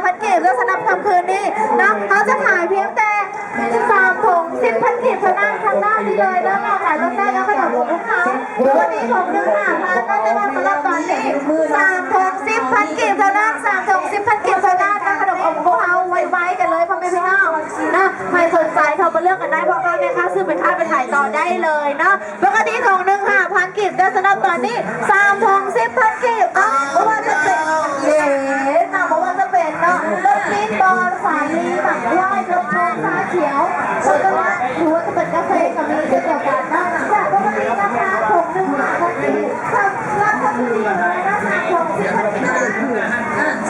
3,000 กีบแล้วสำหรับค่ำคืนนี้นะเขาจะขายเพียงแต่3 ถุง 10,000 กีบเท่านั้นทางด้านนี้เลยแล้วเราขายรถได้แล้วขนมของเขาวันนี้ผมนึกหาพันก็จะมาสำหรับตอนนี้3 ถุง 10,000 กีบเท่านั้น3 ถุง 10,000 กีบเท่านั้นนะขนมของพวกเขาไว้กันเลยพ่อแม่พี่น้องนะใครสนใจเขามาเลือกกันได้เพราะค่าแม่ค้าซื้อไปขายไปขายต่อได้เลยเนาะปกติถุงหนึ่ง5,000 กีบแต่สำหรับตอนนี้3 ถุง 10,000 กีบนะเพราะว่าจะเป็นนะเพราะว่าจะเป็นเนาะรถปีนบอลสายลีหมักไหว้รถโชว์ชาเขียวแล้วก็ว่าถือว่าจะเป็นกาแฟกับมีเช่นเดียวกันนะแต่ปกตินะคะถุงหนึ่ง5,000 กีบราคาดีเลยนะคะถุง 10,000 กีบ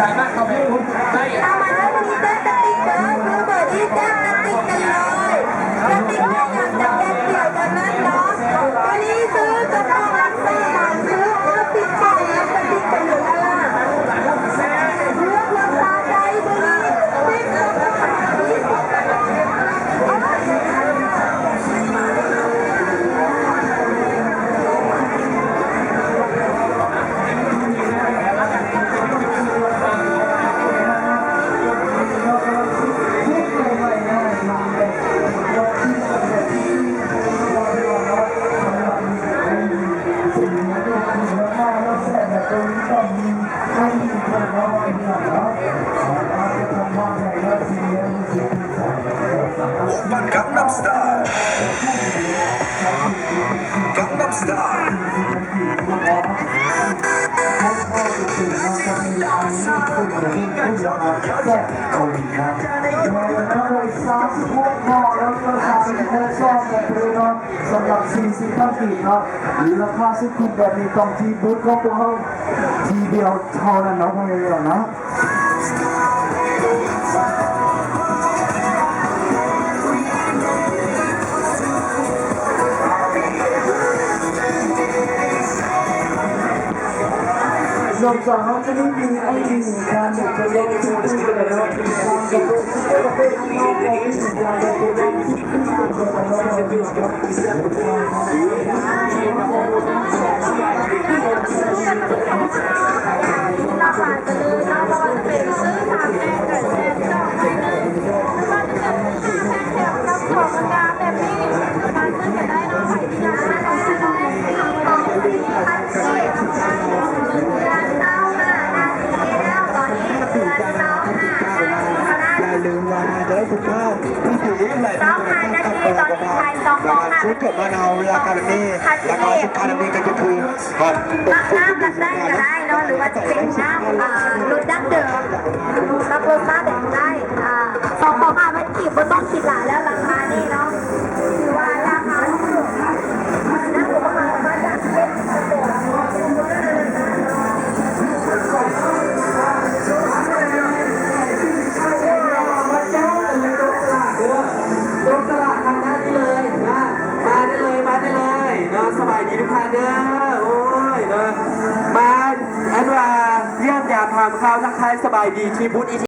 สามารถเข้าไปพูดได้ตามมาแล้ววันนี้แจ้งกติกาคือเบอร์ที่แจ้งกติกกันเลยกติกาอย่างจะแก้เกี่ยวกันนั้นเนาะวันนี้ซื้อจะต้องรับซื้อซื้อติดต่อรับกติกกันอยู่แล้วเรื่องราคาใจบุรีติดต่อกับที่สุดGangnam Style Gangnam Style สำหรับ40,000 กีบเนาะหรือราคาสุดคุ้มแบบนี้ต้องที่บูธของพวกเขาทีเดียวเท่านั้นเนาะพวกเรานะนอกจากนั้นจะไม่มีไอ้หนึ่งการเด็กจะลงทุนด้วยเลยนะการกระโดดกระโดดนอกจากนี้การกระโดดขึ้นราคาจะเลยนะเพราะว่าจะเป็นซื้อ3 แท่งแต่แท่ง2 ให้เลยไม่ว่าจะเป็น5 แท่งแถมกับของกลางแบบนี้การซื้อจะได้น้องใส่ที่ร้านได้ของที่พันชีร้านเต้านาทีแล้วตอนนี้เดือนเต้านาอย่าลืมว่าจะได้คุณข้าวที่ถือไหล2 นาทีตอนนี้ขาย2 โมงค่ะ ชุดกับมะนาวราคาแบบนี้ราคาสุดท้ายนี้ก็จะคือครับ น้ำดักได้ก็ได้เนาะหรือว่าจะเป็นน้ำรสดั้งเดิมรับรสชาติเด็ดได้2 ของ5,000 กีบไม่ต้องคิดหลายแล้วราคานี่เนาะถือว่าราคาถูกน้ำผมมาจากเช็ดลงตลาดทางด้านนี้เลยนะมาได้เลยนะสบายดีทุกท่านเด้อโอ้ยนะมาอันว่าเยี่ยมยามทางเขาทักทายสบายดีที่บูธ